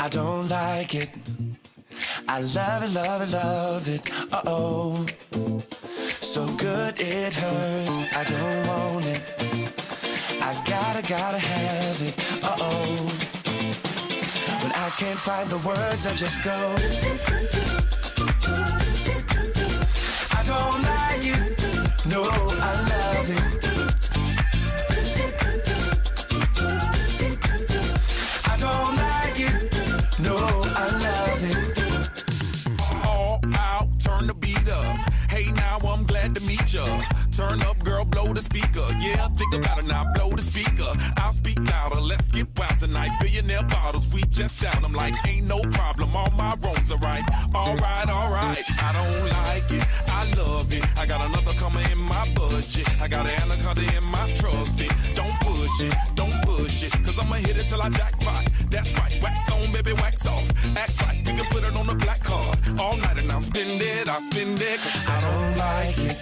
I don't like it. I love it, love it, love it. Uh-oh. So good it hurts. I don't want it. I gotta have it. Uh-oh. When I can't find the words, I just go. I don't like it. No, I love it. I don't like it. No, I love it. All out, turn the beat up. Hey, now I'm glad to meet ya. Turn up, girl, blow the speaker. Yeah, think about it now, blow the speaker. I'll speak louder, let's get wild tonight. Billionaire bottles, we just down. I'm like, ain't no problem, all my wrongs are right. Alright, alright, I don't like it, I love it. I got another coming in my budget. I got an anaconda in my trusty. Don't push it, cause I'ma hit it till I jackpot. That's right, wax on, baby, wax off. Act right, we can put it on the black card. All night and I'll spend it, cause I don't like it.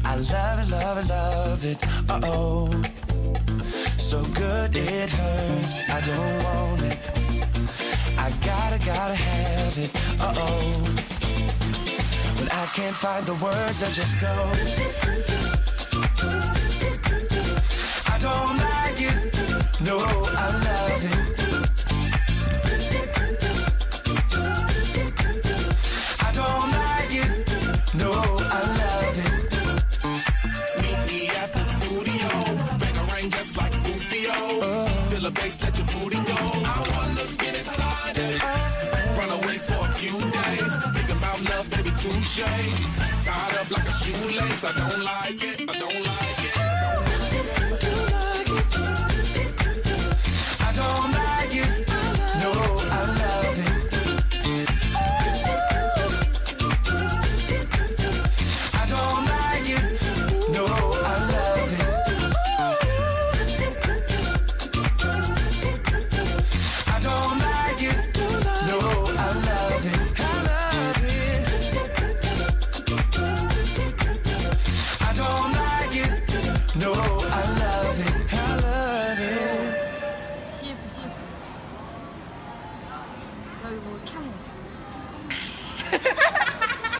I love it, love it, love it. Uh-oh. So good it hurts. I don't want it. I gotta have it. Uh-oh. When I can't find the words, I just go. I don't like it. No, I love it. I don't like it. No, I love it. just like Rufio. Feel the bass, let your booty go. I wanna get inside it. Run away for a few days. Think about love, baby, touche. Tied up like a shoelace. I don't like it. I don't like it. I don't like it. No, I love it. I don't like it. No, I love it. I don't like it. No, I love it. I love it. I don't like it. No.